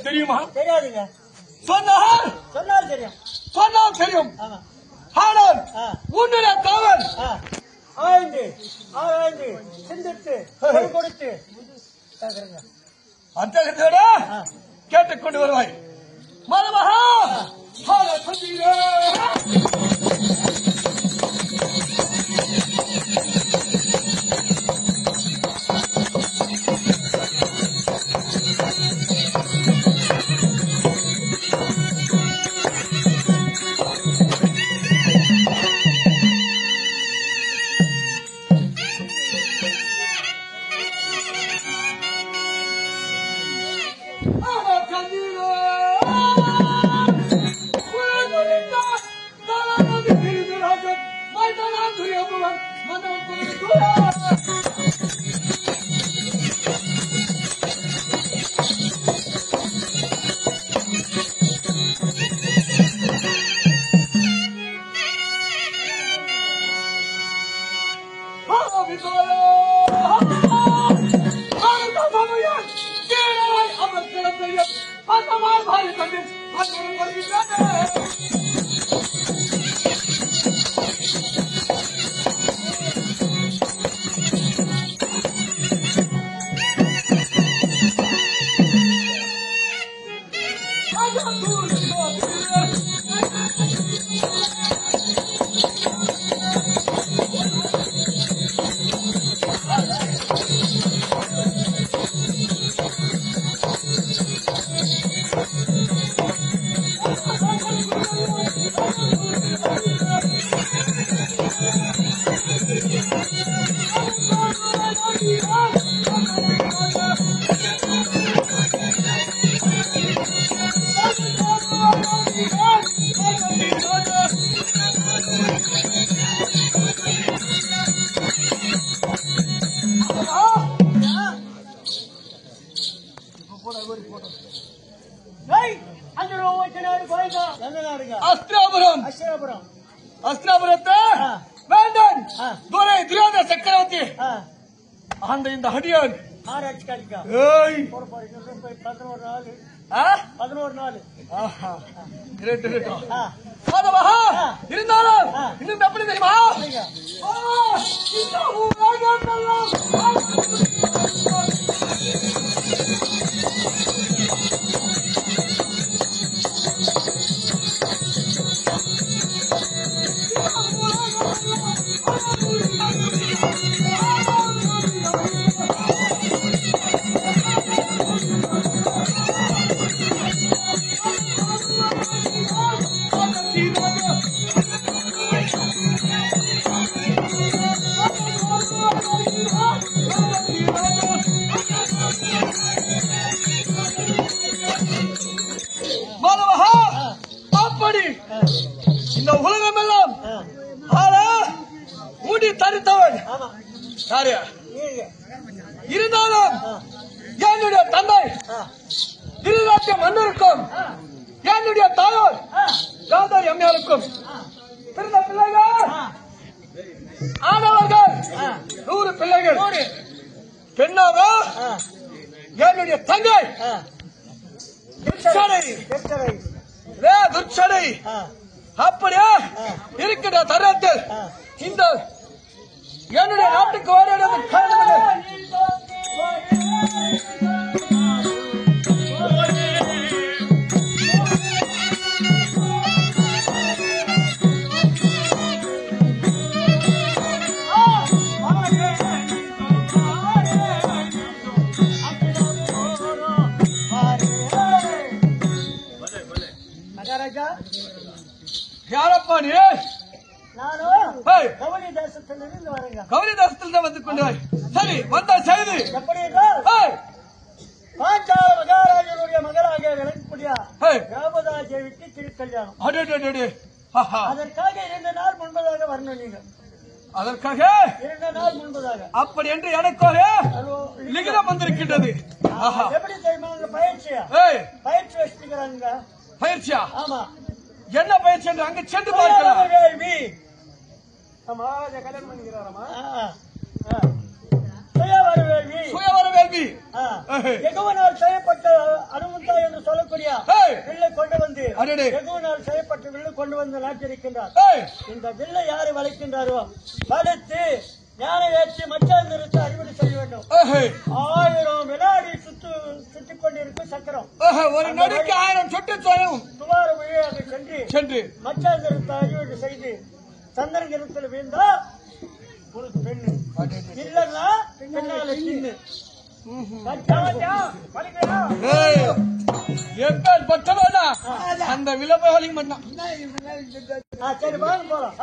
தெரியுமா? தெரியாதுங்க. சொன்னால் சொன்னால் தெரியும். சொன்னால் தெரியும். ஆனால் உன்னுடைய காவல் ஆய்ந்து ஆராய்ந்து சிந்தித்து கொடுத்து அத்தகத்தோட கேட்டுக்கொண்டு வருவாய். மருமகா அஸ்திராபுரம் அஸ்திராபுரத்தை வேண்டாம் துரை திராத சக்கரவர்த்தி அந்த இந்த அடியான் இருந்தாலும் இன்னும் எப்படி தெரியுமா இந்த உலகம் எல்லாம் மூடி தரித்தவன் இருந்தாலும் என்னுடைய தந்தை திருநாட்டிய மன்னருக்கும் என்னுடைய தாயார் ராதா எம்மையாருக்கும் பிறந்த பிள்ளைகள் ஆனவர்கள் 100 பிள்ளைகள் பெண்ணாக என்னுடைய தங்கை துர்ச்சடை அப்படியே இருக்கிற தருணத்தில் இந்த என்னுடைய நாட்டுக்கு ஓடியது காரணம் யாரப்பா நீ? கவனி தேசத்திலிருந்து வரேங்க. கவனி தேசத்திலிருந்து வந்து கொண்டு சரி வந்த செய்தி எப்படி பாஞ்சால மகாராஜனுடைய மகளாக விளங்கக்கூடிய திரௌபதி தேவிக்கு திருக்கல்யாணம். அதற்காக 2 நாள் முன்பதாக வரணும் நீங்க. அதற்காக 2 நாள் முன்பதாக அப்படி என்று எனக்காக லிகிதம் வந்திருக்கின்றது. எப்படி தெரியுமா பயிற்சியா பயிற்சி வச்சுக்கிறாங்க. பயிற்சியா? ஆமா. என்ன பயிற்சி என்று அங்கு சென்று பார்க்கலாம். கல்யாணம் பண்ணிக்கிறாரமா? சுயவர வேள்வி எகுவனால் செய்யப்பட்ட அனுமந்தா என்று சொல்லக்கூடிய வில்லை கொண்டு வந்து எகுவனால் செய்யப்பட்ட வில்லை கொண்டு வந்து நாட்டிருக்கின்றார். இந்த வில்லை யாரு வளைக்கின்றாரோ வளைத்து ஞான ஏற்றி மச்சான் நிறுத்த அறுவடை செய்ய வேண்டும். 1000 வினாடி சுற்றிக் கொண்டிருக்கும் சக்கரம். ஒரு நொடிக்கு 1000 சுற்று செய்யும். துவார வழியாக சென்று மச்சான் நிறுத்த அறுவடை செய்து சந்திர கிரகத்தில் வீழ்ந்தா ஒரு பெண்ணு இல்லன்னா பெண்ணால சின்ன அந்த விளம்பரம் பண்ணா சரி வாங்க போலாம்.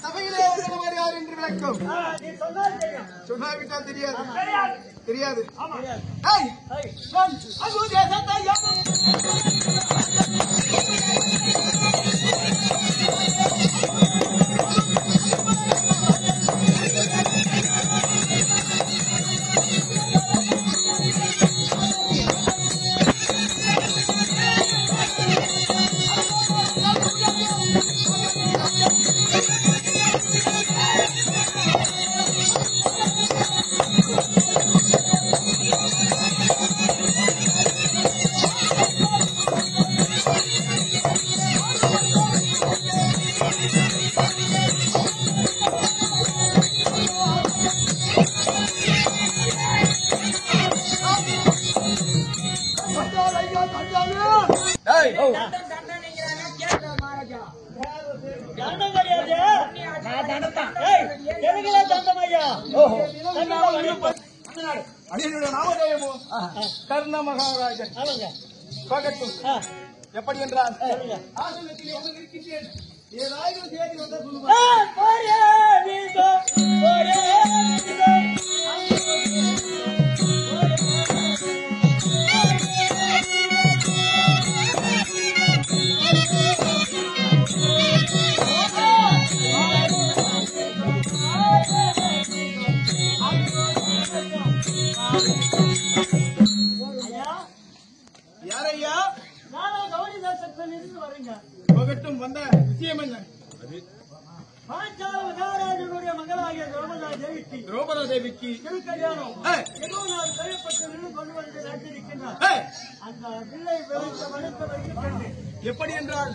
சபையிலே இருக்கிறவர் யார் என்று விளக்கும் சொன்னாவிட்டால் தெரியாது தெரியாது கர்ண மகாராஜன் எப்படி என்றால் ஏதாயிரம் தேடி வந்த யாரையா நானும் கௌரி தேசத்தில் இருந்து வரீங்க போகட்டும் வந்த விஷயம் என்ன பாஞ்சால மகாராஜனுடைய மகளாகிய திரௌபதா தேவிக்கு திருக்கல்யாணம் செய்யப்பட்டு கொண்டு வந்து நட்டிருக்கின்றார் அந்த பிள்ளை வலித்த எப்படி என்றால்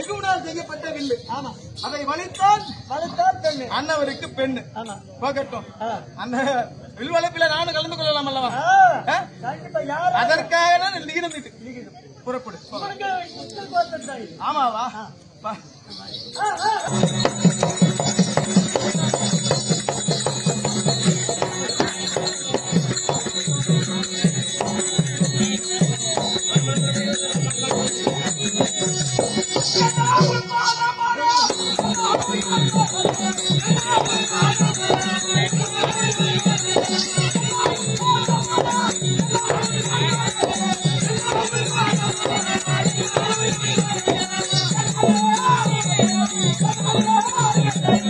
எகுவனால் செய்யப்பட்ட வில்லு ஆமா அதை வலித்தான் பெண்ணு அண்ணவருக்கு பெண்ணு போகட்டும் அந்த வில்வளைப்பில நானும் கலந்து கொள்ளலாம் அல்லவா கண்டிப்பா யார் அதற்காக நான் நிகழ்ந்துட்டு புறப்படு ஆமாவா Thank you.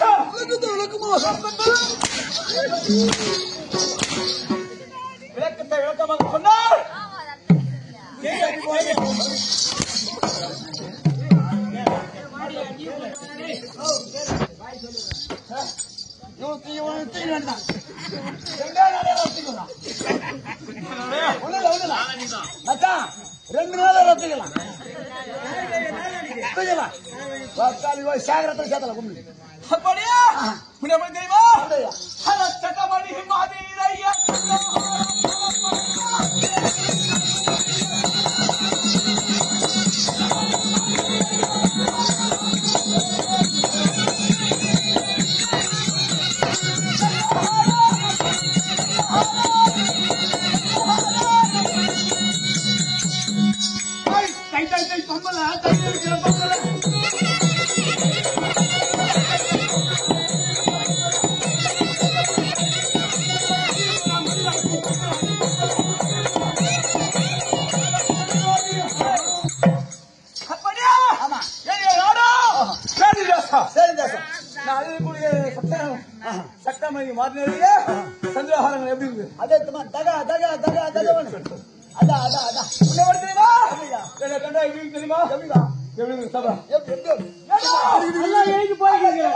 விளக்கத்தை விளக்கமாக சொன்னார். ரெண்டு நாள் ரசிக்கலாம் சாகரத்தை சேர்த்தல கும்பி அப்படியா தெரியுமா சட்டமணி மாதிரியா சட்டமணி மாறினே சந்திரஹாரங்கள் எப்படி இருக்கு? அதே தகா தகா தகா தகவன் அதான் அதான் அதான் தெரியுமா? கண்டா எப்படி தெரியுமா? எப்படி இருக்கு சபா? எழுதி போயிருக்கீங்க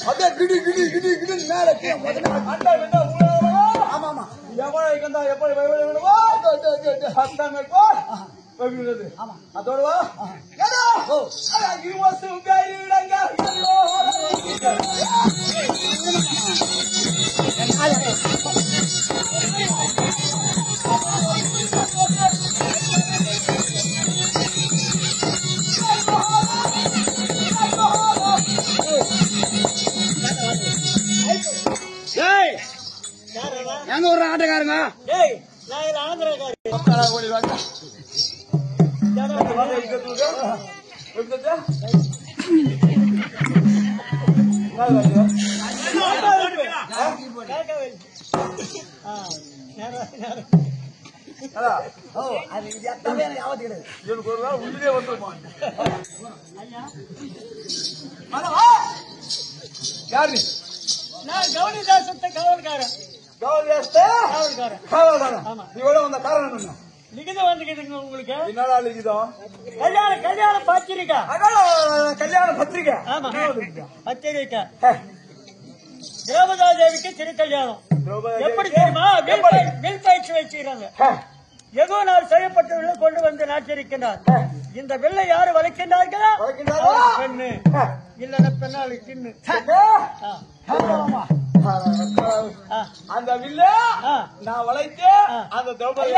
அப்படியே கிடி கிடி கிடி கிடி மேல ஆமா ஆமா எப்படி ஆமா அதோடவா எங்க ஒரு ஆட்டக்காரங்க நான் ஆந்திரக்காரி அது எத்தனை எனக்கு ஆபத்து கிடையாது. எனக்கு ஒரு நாள் உள்ளே வந்துருமா யாரு நான் கவுனிதாசத்தை காவல்காரன் காவல்காரன் ஆமா. இவ்வளவு வந்த காரணம் என்ன? லிகிதம் வந்துக்கிட்டுங்க உங்களுக்கு என்னடா லிகிதம்? கல்யாணம் பத்திரிக்கா அதான் கல்யாண பத்திரிகை. ஆமா பத்திரிக்கா திரௌபதா தேவிக்கு திரு கல்யாணம் எப்படி தெரியுமா? வில் பயிற்சி வச்சுக்கிறாங்க. எதோ நாள் செய்யப்பட்டவர்கள் கொண்டு வந்து நாட்டிருக்கின்றார். இந்த வில்லை யாரு வளைக்கின்றார்களா? பெண்ணு இல்ல பெண்ணாளி தின்னு அந்த வில்ல நான் வளைத்து அந்த திரௌபதி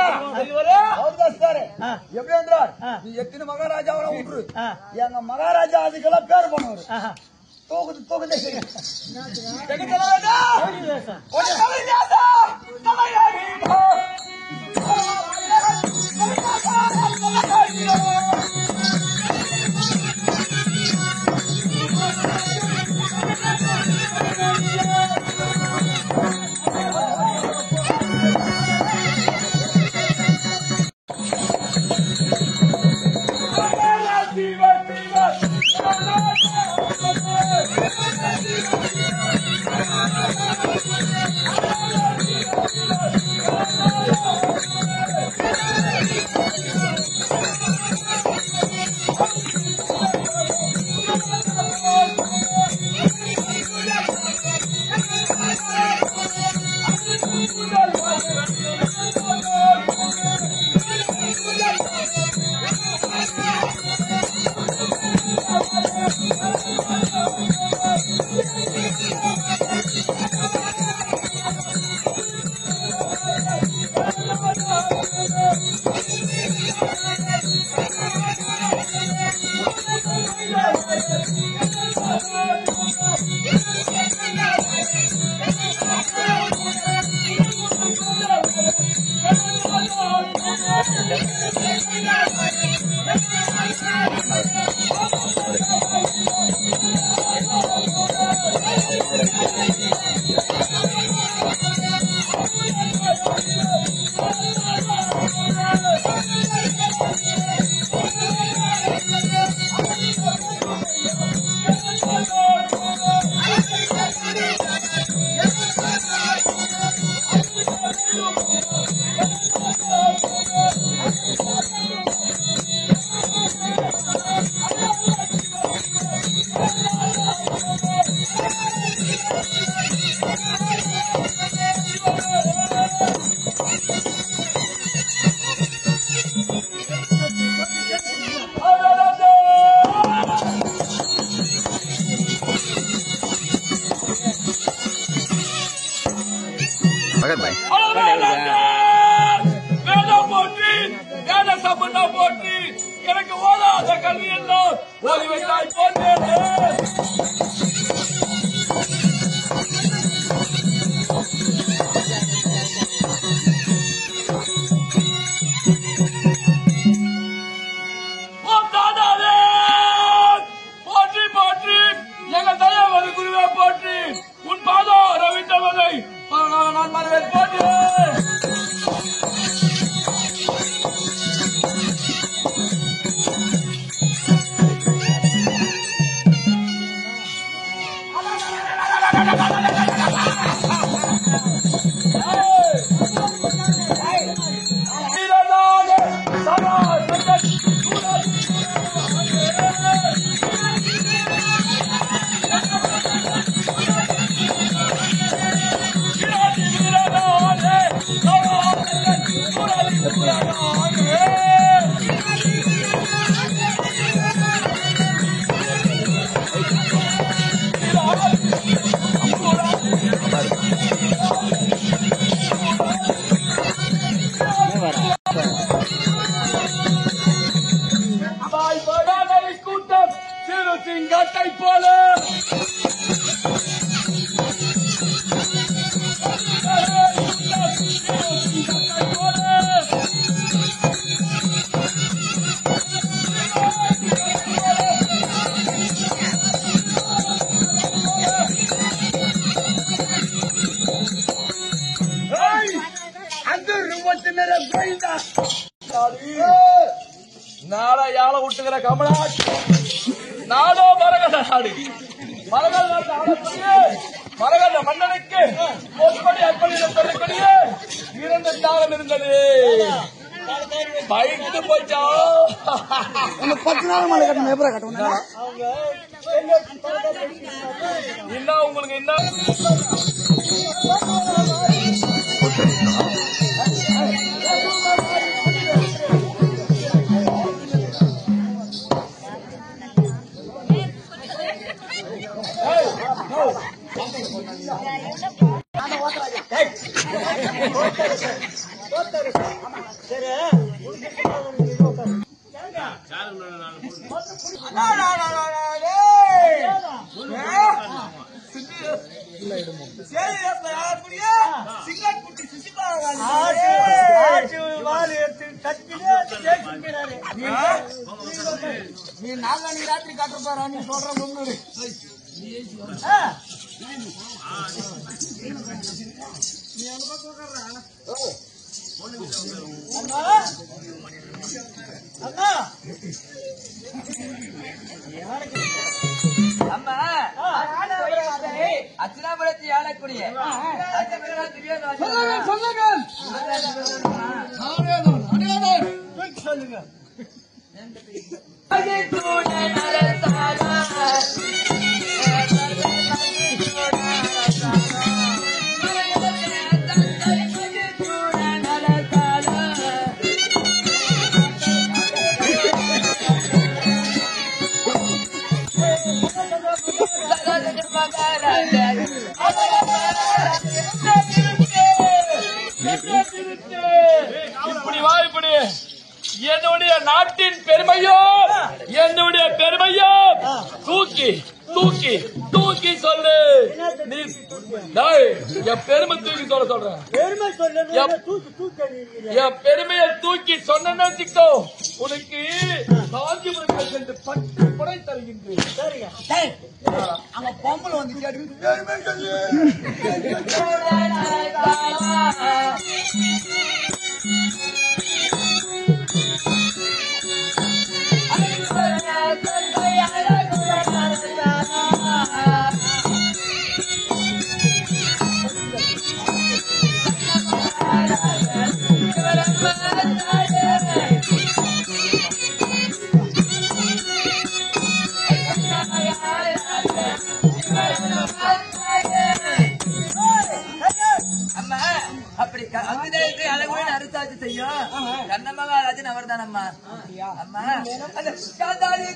எப்படி வந்தார்? நீ எத்தனை மகாராஜாவெல்லாம் விட்டுரு. எங்க மகாராஜா அதுக்கெல்லாம் பேர் பண்ணுவாரு. தூக்குதே சரி. Viva! எனக்கு ஓதாத கல்வி எல்லாம் ஓய்வெட்டாய் போன்றேன். போற்றி போற்றி எங்கள் தலைவர் குருவே போற்றி உன் பாதோ ரவிந்தவனை நான் மனதில் போற்றி. கூட்டம் சிறு சிங்கத்தை போல நாளை யாழ விட்டுக்கிற கமலாட்சி நாடோ மரகத நாடு மரகத மரகத மன்னனுக்கு பொற்படி அற்புதம் சொல்லக்கூடிய 2 தாகம் இருந்தது. பயந்து போச்சா 10 நாள் மழை கட்டணும் எப்பரா கட்டணும் இன்னும் உங்களுக்கு என்ன நீ நாங்க ராத்திரி காட்டுற பாரு நீ சொல்ற முன்னூறு அச்சனாபுரத்தை ஆளக்கூடிய சொல்லுங்க இப்படி வா இப்படி என்னுடைய நாட்டின் பெருமையோ என்னுடைய பெருமையோ தூக்கி தூக்கி தூக்கி சொல்லு. நீ என் பெருமை தூக்கி சொல்றேன். பெருமை சொல்ல தூக்கி என் பெருமையை தூக்கி சொன்ன சிக்கோ உனக்கு காஞ்சிபுரத்தில் சென்று 10 புடை தருகின்றேன். சரிங்க. அவன் பொம்பளை வந்து அம்மா அப்படி அங்குதேக்கு அழகுடன் அறுத்தாச்சு செய்யும் கண்ண மகாராஜன் அவர் தான் அம்மா. அம்மா அந்த காந்தாரி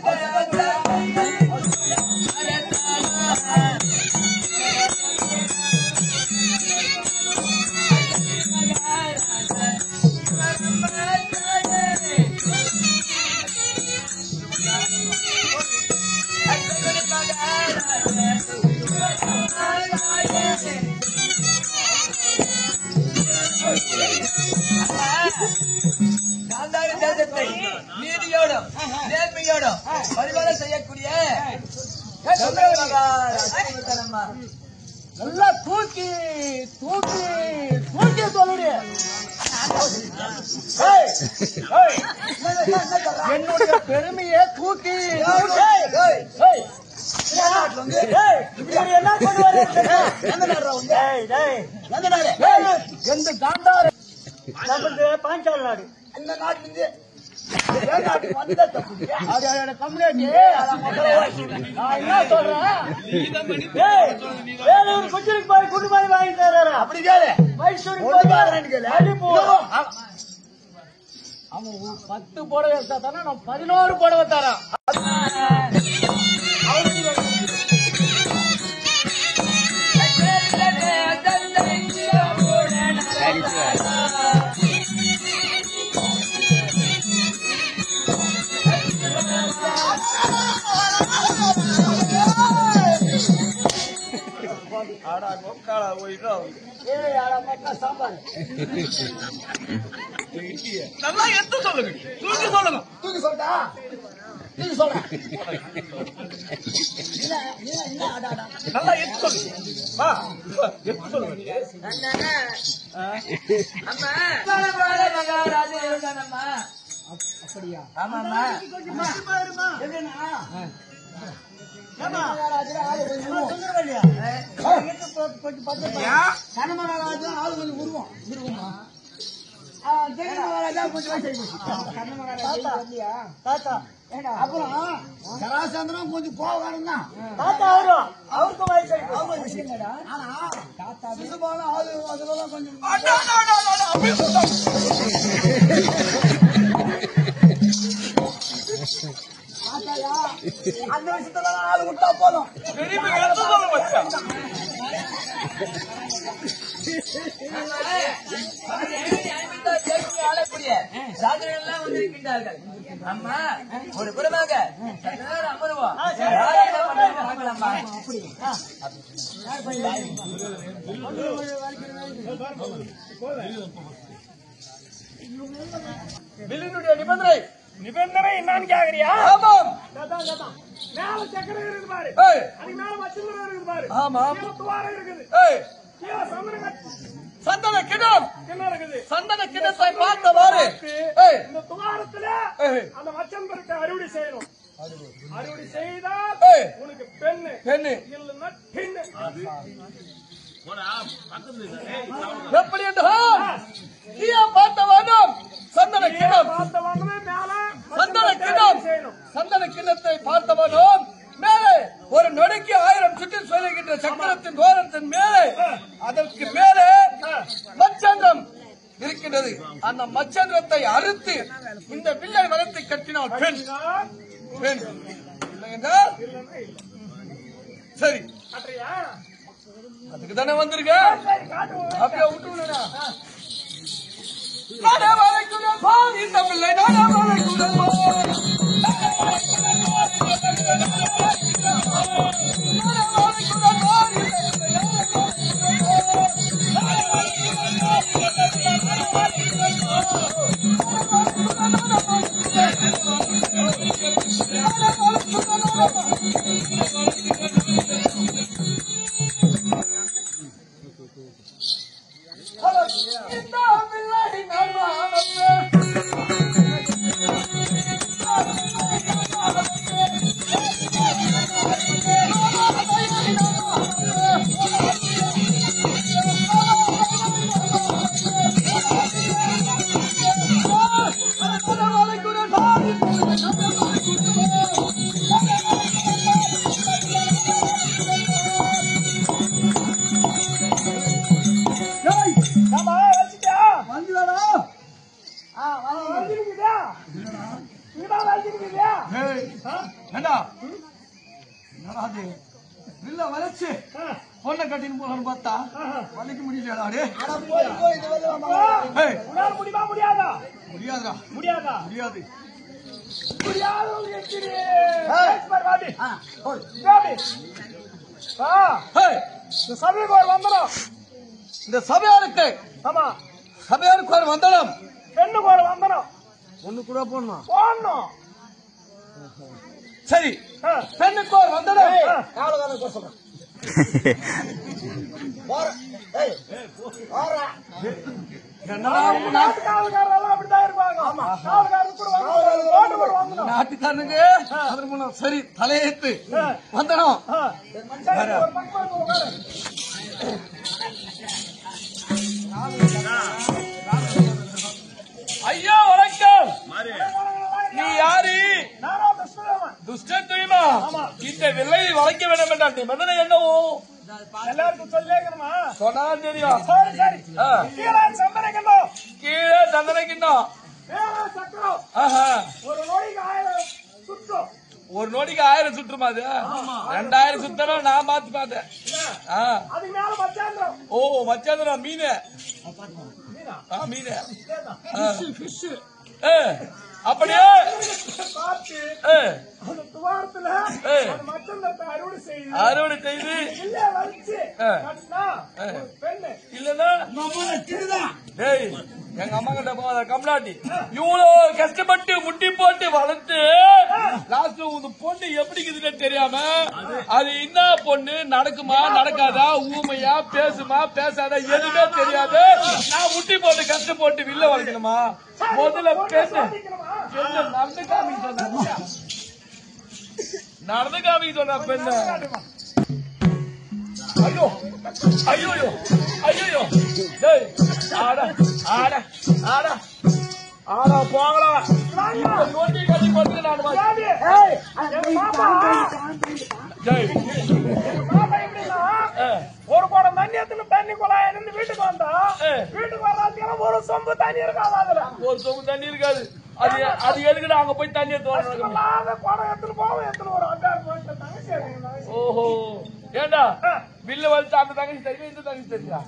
காந்தாரி தேசத்தை நீதியோடும் நேர்மையோடும் பரிமாணம் செய்யக்கூடிய அம்மா. நல்லா தூக்கி தூக்கி தூக்கி சொல்லுடைய என்னுடைய பெருமையை தூக்கி என்ன பண்ணுவாரு எந்த காந்தார பாஞ்சால் நாடு அந்த நாட்டிலிருந்து வேலூர் குச்சிக்கு போய் குண்டு மாதிரி வாங்கி தர்றாரு. அப்படி கேளு. மைசூருக்கு அவன் 10 புடவை எடுத்தா தானே நான் 11 புடவை தரேன். நல்லா எடுத்து சொல்லுங்க. தூக்கி சொல்லுங்க. தூக்கி சொல்லிட்டா தூக்கி சொல்ல நல்லா எடுத்து சொல்லுங்க. எடுத்து சொல்லுங்க. அம்மா மகாராஜன் அம்மா. அப்படியா? ஆமாம்மா. அப்புறம் சராசந்திரம் கொஞ்சம் போவாருங்க. அவருக்கு வயசு சிசுபாலம் ஆளு அதெல்லாம் கொஞ்சம் அந்த விஷயத்துல ஆளு விட்டா போதும். ஆளக்கூடிய சாதனைகள் வந்திருக்கின்றார்கள். அம்மா ஒரு புறமாக அமருவோம். வில்லினுடைய நிபந்தனை நிபந்தனை என்னன்னு கேக்குறியா? ஆமாம். மேல சக்கரை இருக்குது பாரு, ஏய், அதுக்கு மேல மச்சந்திரம் இருக்குது பாரு, ஆமாம். கீழே துவாரம் இருக்குது, ஏய், கீழே சந்தன கிணம் என்ன இருக்குது. சந்தன கிணத்தை பார்த்தவாறு ஏய், இந்த துவாரத்துல ஏய், அந்த மச்சந்திரத்தை அறுவடை செய்யணும். அறுவடை செய்தால் ஏய், உனக்கு பெண்ணு பெண்ணு இல்லைன்னா பின்னு. எப்படி என்றால் நீயா பார்த்தவானும் சந்தன கிணம் பார்த்த வாங்கவே மேல சந்தன கிணம் செய்யணும். சந்தன கிண்ணத்தை பார்த்தவனும் மேலே ஒரு நொடிக்கு 1000 சுற்றி சொல்லுகின்ற சக்கரத்தின் தோரத்தின் மேலே அதற்கு மேலே மச்சந்திரம் இருக்கின்றது. அந்த மச்சந்திரத்தை அறுத்து இந்த வில்லை வளர்த்து கட்டினால் பெண் பெண் இல்லை என்றால் சரி. காட்டுறியா? அதுக்கு தானே வந்திருக்க. அப்படியே விட்டுடா. நானே வளைக்குடன் பால் இந்த பிள்ளை நானே வளைக்குடன் பால் நானே வளைக்குடன் பால் இந்த பிள்ளை முடியலடா டே. உன்னால முடியுமா முடியாதா? முடியாதுடா. முடியாதா? முடியாது. முடியாதவங்க எத்தனை? வாடி. வாடி. இந்த சபைக்கு ஒரு வந்தனம். இந்த சபையாருக்கு ஆமா, சபையாருக்கு ஒரு வந்தனம். பெண்ணுக்கு ஒரு வந்தனம். ஒண்ணு கூட போடணும். போடணும். சரி, பெண்ணுக்கு ஒரு வந்தனம். நாட்டுக்காரர்கள் அப்படித்தான் இருப்பாங்க. நாட்டுக்காரருக்கு கூட வந்தனம். நாட்டுக்காரனுக்கு சரி, தலையெழுத்து வந்தனம். ஒரு பக்கம் உட்காரு. ஐயா வணக்கம். நீ யாரு? நானா கிருஷ்ணதேவன். துஷ்டன் தெரியுமா? இந்த வெள்ளையை வளைக்க வேண்டும் என்றால் நிபந்தனை என்னவோ எல்லாருக்கும் சொல்லிக்கணுமா? சொன்னாலும் தெரியும். சரி சரி. கீழே சந்தனக்கிண்ணம், கீழே சந்தனக்கிண்ணம், மேலே சக்கரம். ஒரு நொடிக்கு 1000 சுற்றும். ஒரு நொடிக்கு 1000 சுற்றுமா? அது 2000 சுத்தணும். நான் மாத்தி பார்த்தேன். அதுக்கு மேல மச்சாந்திரம். ஓ மச்சாந்திரம் மீன். மீன் அப்படியே பார்த்து அந்த துவாரத்துல மச்சந்தத்தை அறுவடை செய்து இல்ல வச்சு கட்டினா ஒரு பெண்ணு இல்லன்னா டேய் எங்க அம்மா கிட்ட போகாத கம்லாட்டி. இவ்வளவு கஷ்டப்பட்டு முட்டி போட்டு வளர்த்து லாஸ்ட் உங்க பொண்ணு எப்படி இருக்குதுன்னு தெரியாம அது என்ன பொண்ணு, நடக்குமா நடக்காதா, ஊமையா, பேசுமா பேசாதா, எதுவுமே தெரியாது. நான் முட்டி போட்டு கஷ்டப்பட்டு வில்ல வளர்க்கணுமா? முதல்ல பெண்ணு நடந்து காமிக்க சொன்ன, நடந்து காமிக்க சொன்ன பெண்ணு. ஐயோ ஐயோ ஐயோ டேய் ஆடா ஆடா ஆடா ஆடா போங்களா. நோட்டி கட்டி போட்டு நான் ஒரு குடம் தண்ணி எத்தனை தண்ணி குழாய் இருந்து வீட்டுக்கு வந்தா வீட்டுக்கு வராதுக்கு ஒரு சொம்பு தண்ணி இருக்காது. அதுல ஒரு சொம்பு தண்ணி இருக்காது. அது எதுக்கு அங்க போய் தண்ணி எடுத்து குடம் எத்தனை போவோம் எத்தனை ஒரு 5-6 போயிட்டு தங்கச்சி. ஓஹோ ஏண்டா வில்லு வலிச்சு அந்த தங்கச்சி தெரியும், இந்த தங்கச்சி தெரியா?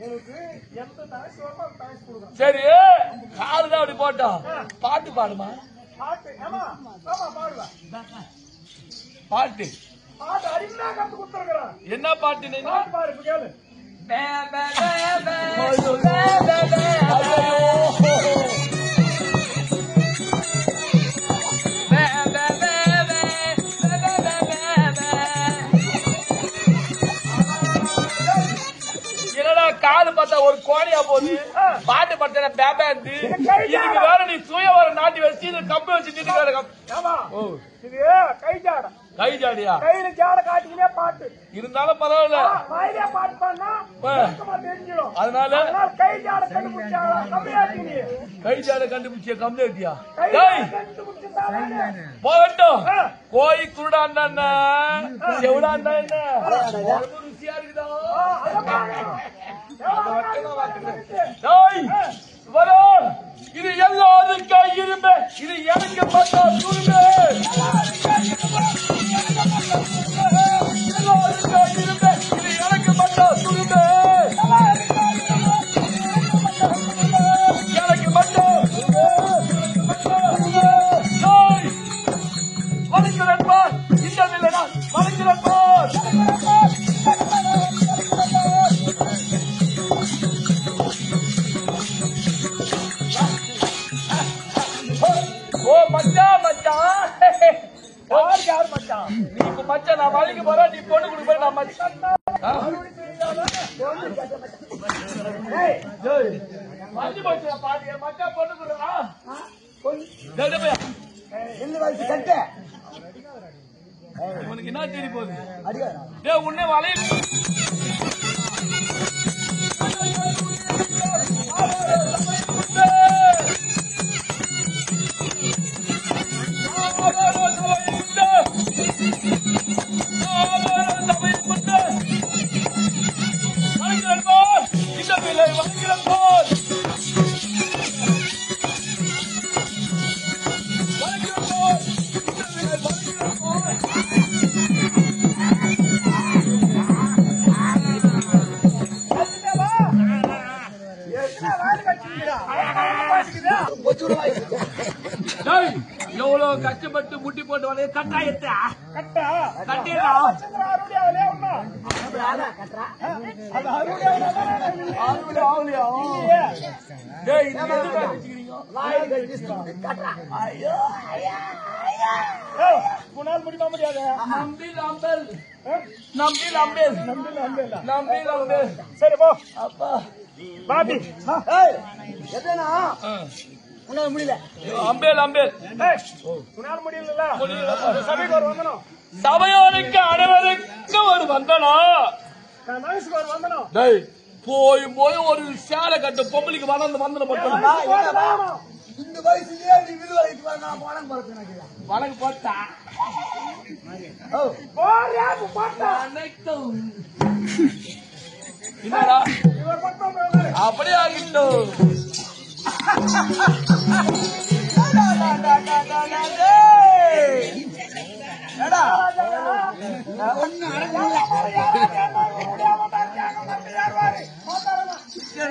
எனக்கு எந்த தங்கச்சி வரணும் அந்த தங்கச்சி கொடுக்கும். சரி காலுதான் அப்படி போட்டோம். பாட்டு பாடுமா? பாட்டு ஏமா பாடுவேன். பாட்டு பாட்டு அருமையா கத்து கொடுத்துருக்கிறேன். என்ன பாட்டு? பாட்டு பாடு இப்ப கேளு. காலு பார்த்தா ஒரு கோணியா போகுது. பாட்டு பார்த்தா பேபா இருந்து இதுக்கு வேற நீ சுய ஒரு நாட்டி வச்சு கம்பி வச்சு இது கை ஜாடை. கை ஜாடியா? கையில ஜாடை காட்டிக்கினே பாட்டு இருந்தாலும் பரவாயில்ல. வாயிலே பாட்டு பாடினா தெரிஞ்சிடும். அதனால கை ஜாடை கண்டுபிடிச்சாங்க கம்மியாட்டி. கை ஜாடை கண்டுபிடிச்சிய கம்மியாட்டியா? கண்டுபிடிச்சிருந்தாங்க போகட்டும். கோயி குருடாண்டா எவ்வளோண்டா என்ன ருசியா இருக்குதா? வரும். இது எல்லாருக்கா இரும்பு, இது எனக்கு பார்த்தா துரும்பு. எல்லாருக்கா இரும்பு, இது எனக்கு பார்த்தா துரும்பு. எனக்கு மட்டும் வளைக்கிறேன். இந்த இல்லைனா வளைக்கிறேன். மச்சான் யார் மச்சான்? நீ மச்சான் நான் வழிக்கு போறேன். நீ பொண்ணு கொடுக்க போற. நான் மச்சான் மச்சான் பொண்ணு கொடுறா. உனக்கு என்ன தெரிய போகுது? உன்னை வளைய எவ்வளவு கஷ்டப்பட்டு முட்டி போட்டு வந்து கட்டாயத்தை கட்டிடா குணால் முடிக்க முடியாது. சரி போ அப்பா பாபி உன்னால முடியல. அம்பேல் அம்பேல் குணால் முடியல. சபைக்கு ஒரு வந்தனும், சபையோருக்கு அனைவருக்கு ஒரு வந்தனம். மனசுக்கு ஒரு வந்தனும். போய் போய் ஒரு சேலை கட்ட பொம்பளைக்கு வந்தனம் மட்டும் இந்த வயசுலயே நீ விடுதலைக்கு நான் பணம் பார்த்து வழக்கு போட்டா அனைத்தும் என்னடா அப்படியே ஆகிட்டோம்.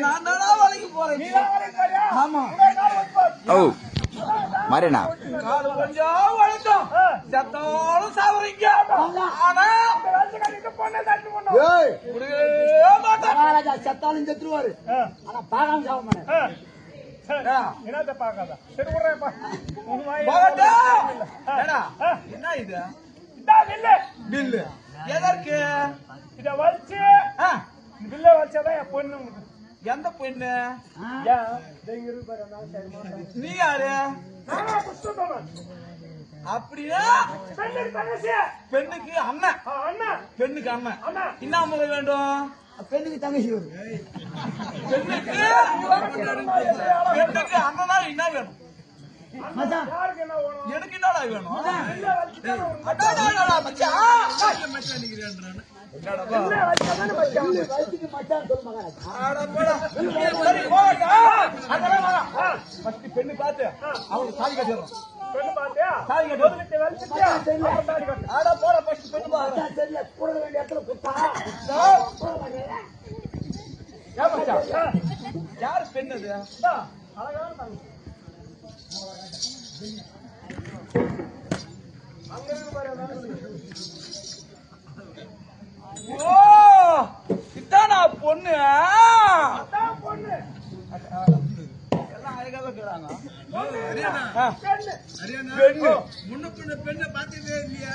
நான் தானா வலைக்கு போறேன். ஆமா மாறினா காது கொஞ்சம் வளர்த்தோம் செத்தாலும் சாவரிங்க. ஆனா மகாராஜா செத்தாலும் செத்துருவாரு. ஆனா பாகாம சாவ மாட்டேன். என்னத்த பாக்காத சரி விடுறேன்ப்பா. என்ன இது பில்லு எதற்கு இத வச்சு பில்ல வச்சாதான் என் பொண்ணு. எந்த பொண்ணு ஏன் நீ யாரு நானா புஷ்பத்தோமன். அப்படியா பெண்ணுக்கு தங்கச்சி, பெண்ணுக்கு அண்ணன் அண்ணன் பெண்ணுக்கு அண்ணன் அண்ணா. என்ன முறை வேண்டும் பெண்ணுக்கு தங்கச்சி வரும். பெண்ணுக்கு பெண்ணுக்கு அண்ணனா என்ன வேணும் மச்சான் யாருக்கு என்ன வேணும்? எனக்கு என்னடா வேணும் பில்ல வச்சுதான் ஒரு அடாடாடா மச்சான் பில்ல வச்சாதானே மச்சான். வயசுக்கு மச்சான் சொல்லு மகாராஜா. அட போடா. சரி போடா. அதெல்லாம் வேணாம். ஃபர்ஸ்ட் பெண்ணு பார்த்து அவளுக்கு தாலி கட்டிடுறோம். பெண்ணு பாத்தியா? தாலி கட்டு. முதலுக்கு வலிச்சுட்டியா? அப்புறம் தாடி கட்டு. அட போடா ஃபர்ஸ்ட் பெண்ணு பாரு. மச்சான் தெரியல போட வேண்டிய இடத்துல குத்தா. ஏன் மச்சான் யார் பெண் அது அழகான தங்கச்சி. அங்க இருக்கு பாரு அந்த ஓ இதானா பொண்ணு அதான் பொண்ணு. எல்லாம் அழகாக இருக்கிறாங்க. பெண்ணு. பெண்ணு முன்ன பின்ன பெண்ணை பார்த்ததே இல்லையா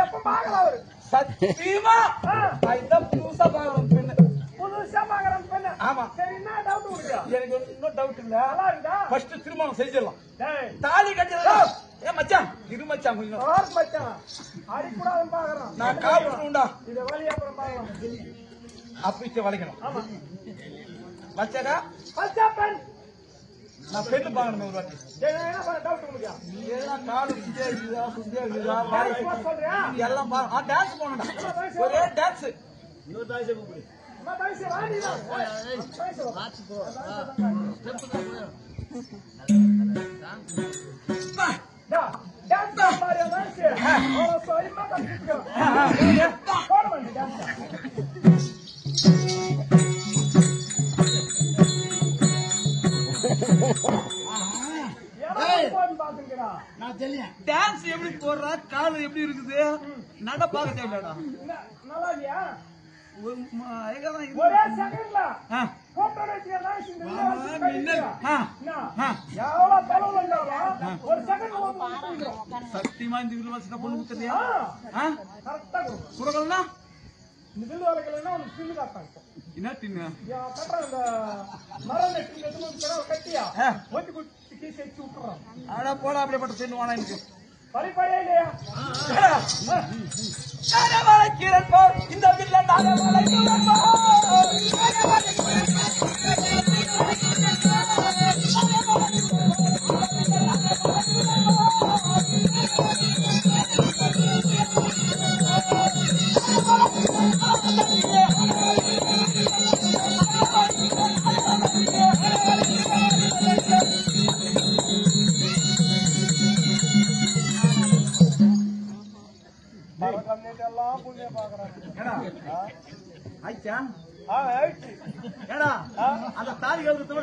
எப்ப பாக்கலாம் அவரு? சத்தியமா இதான் புதுசா பாக்குறோம் பெண்ணு. புதுசா பாக்குறேன் பெண்ணு. ஆமா. சரி என்ன டவுட் உங்களுக்கு? எனக்கு இன்னும் டவுட் இல்ல. நல்லா இருக்குதா? ஃபர்ஸ்ட் திருமணம் செஞ்சிடலாம். டேய் தாலி கட்டிடலாம். ஏ மச்சான் இரு மச்சான் கொஞ்சம் யாருக்கு மச்சான்? அடிக்கூடாதுன்னு பாக்குறோம். நான் காப்பிடுண்டா இத வழி அப்புறம் பாக்கலாம். அப்படி வளைக்கணும். ஆமா. மச்சாடா பச்சா பெண். நான் பெண்ணு பாக்கணும் ஒரு வாட்டி. சரி என்ன பண்ண டவுட் உங்களுக்கு? எல்லாம் காலு சுத்தியா இருக்குதா சுத்தியா இருக்குதா டான்ஸ் போட சொல்றியா? எல்லாம் டான்ஸ் போகணும்டா. ஒரே டான்ஸ். அம்மா டான்ஸ் வாடிடா. டான்ஸ் பாரு டான்ஸ். ஓ சாரி மாட்டா கிட்டோ. போடு வந்து டான்ஸ். நான் தெரியும். டான்ஸ் எப்படி போடுறா காலு எப்படி இருக்குது நட பார்க்க தேவைடா. நல்லா இல்லையா? அழகாதான் இருக்கு. ஒரே செகண்ட்ல ஆ. போட்டோ எடுத்துக்கலாம். இந்த ஆமா, மின்னல். ஆ. ஆ. எவ்வளவு செலவு பண்ணாலும் ஒரு செகண்ட் ஓடுறோம். சத்தியமா இந்த வீடு வச்சுட்டா பொண்ணு குத்துறியா? கரெக்டா கொடுக்கும். குறகல்னா இந்த பில்லு வளர்க்கலன்னா உனக்கு பில்லு காட்டாங்க. என்ன தின்னு கட்டுற இந்த மரம் நெட்டி எதுவும் கட்டியா ஒட்டி குட்டி கீசி வச்சு விட்டுறோம். ஆனா போடா அப்படிப்பட்ட பெண்ணு வாடா எனக்கு. பரிப்படையே இல்லையா? நானே வளைக்கிறேன் போ இந்த வீட்டுல நானே வளைக்கிறேன் போ. எல்லாம் புண்ணிய பாக்குறாங்க. ஆயிச்சா ஆயிடுச்சு. ஏடா அந்த தாலி கழுத்து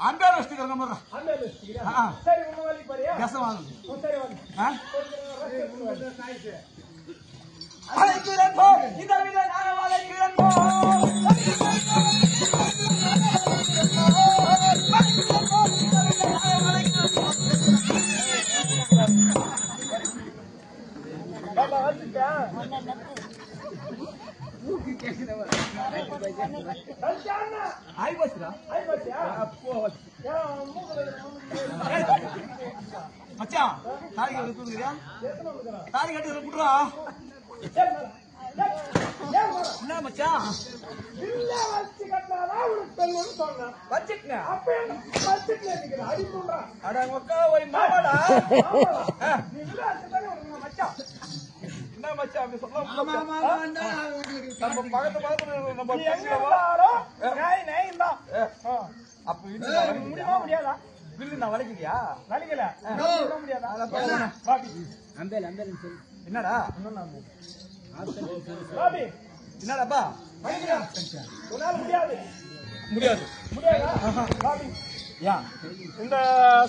அம்பேர் வச்சுக்கிறோம் சரி உங்க வேலைக்கு பாரியா கசவாங்க சரி வாங்க அழைக்கிறேன் போ இந்த வீட்டை நாங்கள் அழைக்கிறேன் போ பாபா வந்துட்டா மச்சான் தாலி கட்டுறியா தாலி கட்டி குடுறா என்ன மச்சான் அட மக்கா ஒரு மாமாடா என்ன மச்சான் அப்படி சொல்ல நம்ம பக்கத்து நம்ம அப்ப முடியாதா பில்லு நான் வளைக்கிறியா நடிக்கல முடியாதா என்னடா பாபி என்னடாப்பா உன்னால முடியாது முடியாது முடியாதா பாபி யா இந்த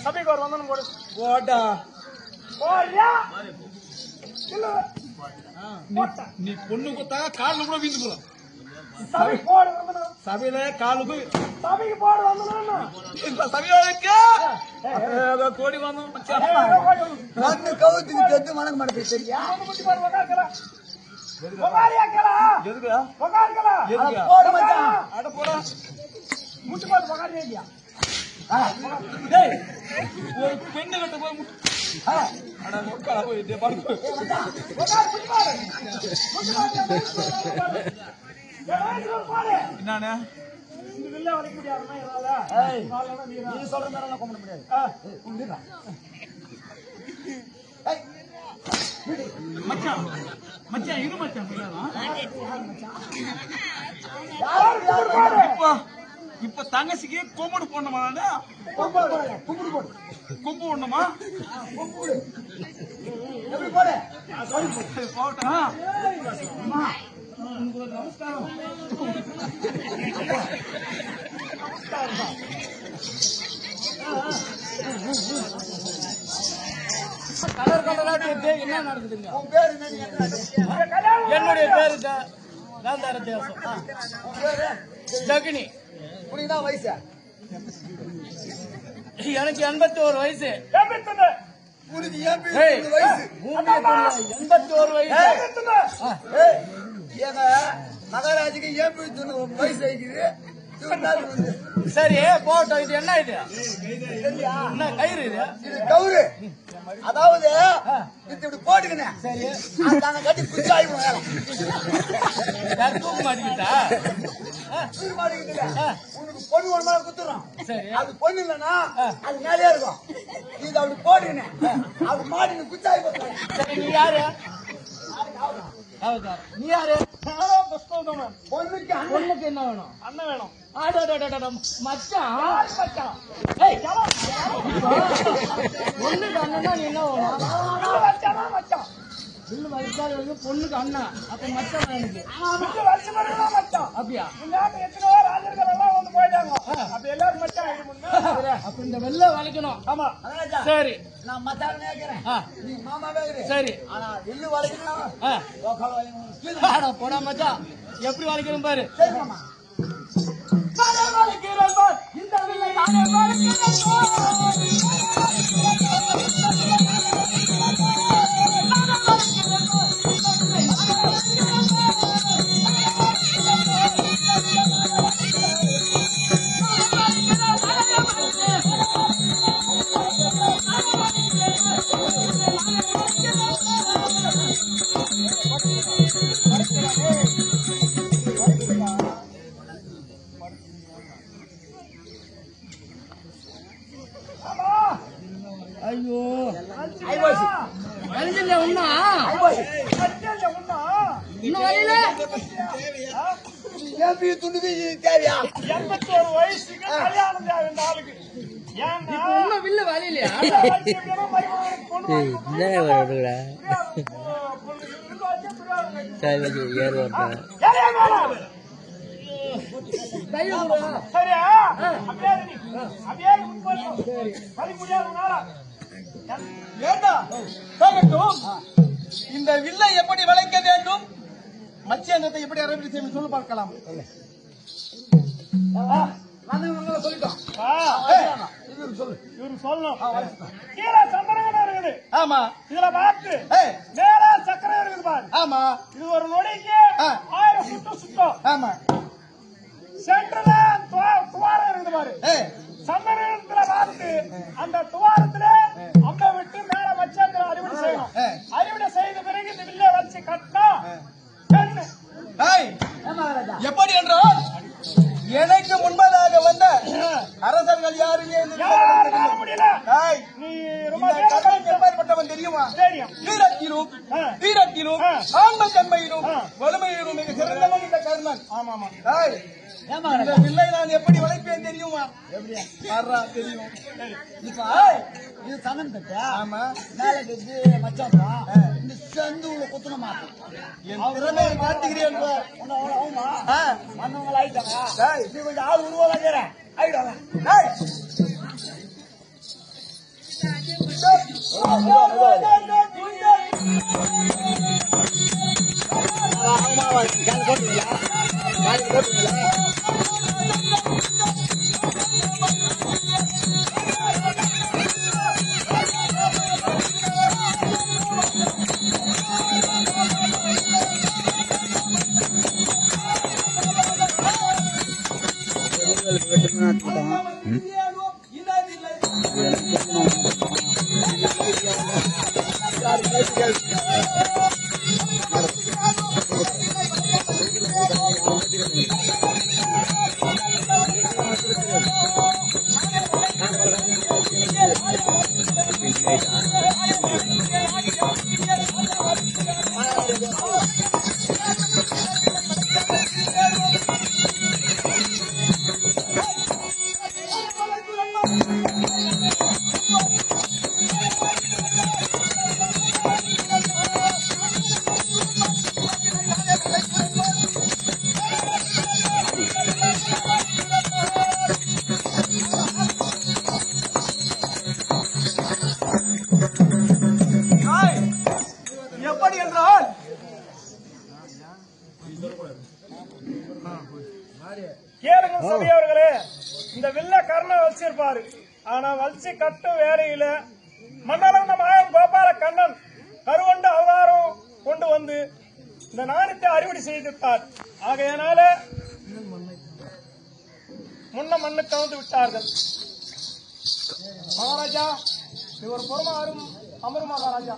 சபைக்கு ஒரு வந்தனம் போடு போடா போயா இல்ல நீ பொண்ணு கொடுத்தா கால்ல கூட வீந்து போலாம் சபைக்கு போடு வந்தனம் சபையில காலுக்கு சபைக்கு போடு வந்தனம் இந்த சபையோருக்கு கோடி வந்தோம் மச்சான் வந்து கவுத்துக்கு தெத்து மணக்க மாட்டேன் சரியா முட்டி போடு வகாக்கலா வகாரியாக்கலா எதுக்குடா வகாரியாக்கலா எதுக்கு போடு மச்சான் அட போடா முட்டி போடு வகாரியா டேய் ஒரு பெண்ணு கட்ட போய் அட மொக்கா போய் டே பாரு வகாரி முட்டி போடு என்னண்ணே இந்த வில்ல வளைக்க முடியாதுன்னா என்னால நீ சொல்ற மாதிரி எல்லாம் கும்பிட முடியாது மச்சான் மச்சான் இரு மச்சான் இப்ப தங்கச்சிக்கு கொம்புடு போடணுமா கொம்பு போடணுமா எப்படி போடு போட்டா கலர் கலரா என்ன நடக்குதுங்க? உன் பேரு என்ன நீ கேட்கறாரு என்னுடைய பேரு காந்தார தேசம் உன் பேரு ஜகினி. உனக்கு தான் வயசு எனக்கு 81 வயசு. உனக்கு ஏன் ஏய், வயசு பூமியை கொள்ள 81 வயசு. எங்க மகாராஜுக்கு ஏன் வயசு ஆகிக்குது சரி போட்டோம். இது என்ன இது? என்ன கயிறு இது? இது கவுரு. அதாவது இப்படி போட்டுக்கினேன் சரி நாங்க கட்டி குச்சி ஆகிடும் தூக்க மாட்டேங்கிட்டா? உனக்கு பொண்ணு ஒரு மாதிரி குத்துறோம். சரி அது பொண்ணு இல்லைன்னா அது மேலே இருக்கும். இது அப்படி போட்டுக்கினேன் அது மாடி குச்சி ஆகி போட்டுறேன். சரி நீ யாரு? நீ யாரு? பொண்ணுக்கு பொண்ணுக்கு என்ன வேணும்? அண்ணன் வேணும். மச்சான் மச்சான் பொண்ணுக்கு அண்ணன்னா நீ என்ன வேணும்? மச்சான் பில்லு வயசாக பொண்ணுக்கு அண்ணா அப்ப மச்சான் எனக்கு வருஷம் மச்சான் அப்படியா? முன்னாடி எத்தனையோ ராஜர்கள் எல்லாம் வந்து போயிட்டாங்க. அப்ப எல்லாரும் மச்சான் ஆயிடுமுன்னா அப்ப இந்த வெள்ளை வளைக்கணும். ஆமா சரி நான் மத்தாங்க கேட்கிறேன். நீ மாமாவே இரு. சரி ஆனா வில்லு வளைக்கணும் ஆடா போடா மச்சான் எப்படி வளைக்கணும் பாரு. சரி மாமா இந்த வெள்ளை நானே ஐயோ வலிக்கல ஒன்னா இன்னும் வலியில ஏபி துணிது தேவையா 81 வயசுக்கு கல்யாணம் தேவை இந்த ஆளுக்கு. ஏன்னா வில்ல வழியிலையா சரியா இந்த வில்லை எப்படி வளைக்க வேண்டும் மச்சியந்தத்தை எப்படி அரபில் செய்ய சொல்லி பார்க்கலாம் சொல்லிட்டோம் இவரு சொல்லணும் கீழே சந்திரகணம் இருக்குது ஆமா இதுல பார்த்து மேல சக்கரம் இருக்குது பாரு ஆமா இது ஒரு நொடிக்கு 1000 சுத்தம் சுத்தம் ஆமா சென்டர்ல துவாரம் இருக்குது பாரு சந்திரகணத்துல பார்த்து அந்த துவாரத்துல அம்ப விட்டு மேல வச்சு அந்த அறுவடை செய்யணும் அறுவடை செய்த பிறகு இந்த வில்லை வச்சு கட்டா பெண்ணு எப்படி என்றால் எனக்கு முன்பதாக வந்த அரசர்கள் யாருமே முடியல நீ ரொம்ப எப்பேற்பட்டவன் தெரியுமா தெரியும் வீரத்திலும் ஆண்மை தன்மையிலும் வலிமையிலும் மிக சிறந்தவன் இந்த கர்ணன் ஆமா ஆமா இந்த வில்லை நான் எப்படி வளைப்பேன் தெரியுமா தெரியும் இது சமன் பெற்ற ஆமா மேல மச்சான் இந்த சந்து உள்ள குத்துன மாட்டோம் என் திறமையை காட்டுகிறேன் வந்தவங்க ஆயிட்டாங்க நீ கொஞ்சம் ஆள் உருவாங்க ஆயிடுவாங்க எப்படி என்றால் கேளுங்க சபையவர்களே இந்த வில்ல கர்ணன் வச்சிருப்பாரு ஆனா வலிச்சு கட்டும் வேலையில மண்டலந்த மாயம் கோபால கண்ணன் கருவண்ட அவதாரம் கொண்டு வந்து இந்த நாணயத்தை அறிவுரை செய்திருத்தார் ஆகையினால முன்ன மண்ணு கவுந்து விட்டார்கள் மகாராஜா இது ஒரு பொறுமை அமரும் மகாராஜா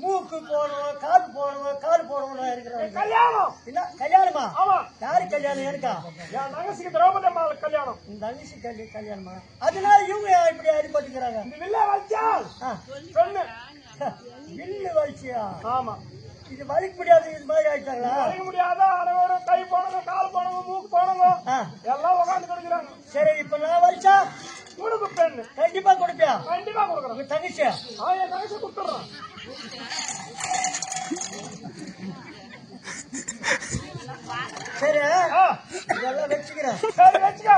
மூக்கு போடணும் காது போடணும் இருக்கிறாங்க. கல்யாணம் என்ன கல்யாணமா? ஆமா. யாரு கல்யாணம் இருக்கா? என் தங்கச்சிக்கு திரௌபதி அம்மாளுக்கு கல்யாணம். இந்த தங்கச்சி கல்யாணமா? அதனால இவங்க இப்படி அடிபட்டுக்கிறாங்க. இந்த வில்ல வலிச்சால் சொன்ன வில்லு வலிச்சியா? ஆமா. இது வலிக்க முடியாது. இது மாதிரி ஆயிட்டாங்களா? வலிக்க முடியாத அனைவரும் கை போனவங்க கால் போனவங்க மூக்கு போனவங்க எல்லாம் உட்காந்து கொடுக்குறாங்க. சரி இப்ப நான் வலிச்சா கொடுக்கு பெண்ணு கண்டிப்பா கொடுப்பியா? கண்டிப்பா கொடுக்குறேன். உங்க தங்கச்சியா? என் தங்கச்சி கொடுத்துடுறேன். சரி இதெல்லாம் வச்சுக்கிறேன். சரி வச்சுக்கோ.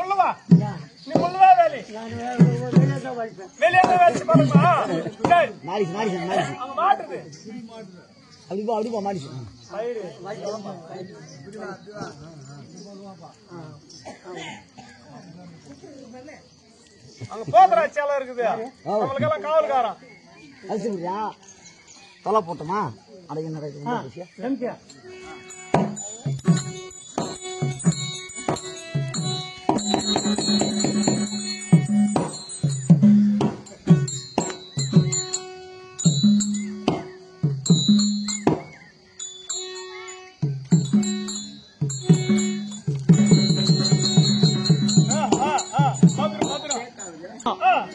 உள்ளவா நீ உள்ளவா வேலை வெளியே வச்சு பாருமா. அங்க மாட்டுது அப்படிப்பா மாடிச்சு அங்க போதராட்சி எல்லாம் இருக்குது. நம்மளுக்கெல்லாம் காவல்காரன் தொலை போட்டோமா அடைக்க நடக்குது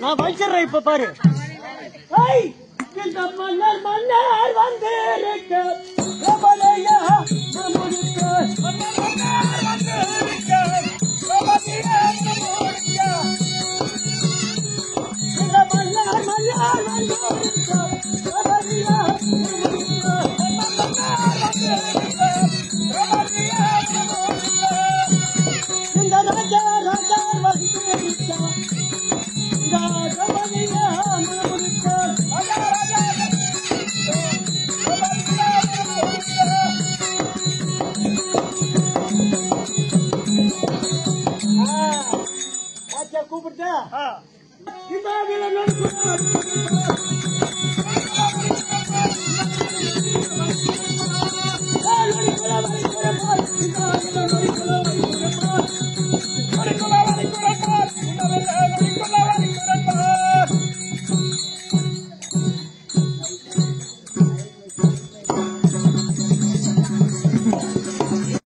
நான் வச்சிடுறேன் இப்ப பாரு. இந்த மன்னர் மன்னர் வந்திருக்க நம்முடைய இந்த ராஜா ராஜா கூப்பிட்டா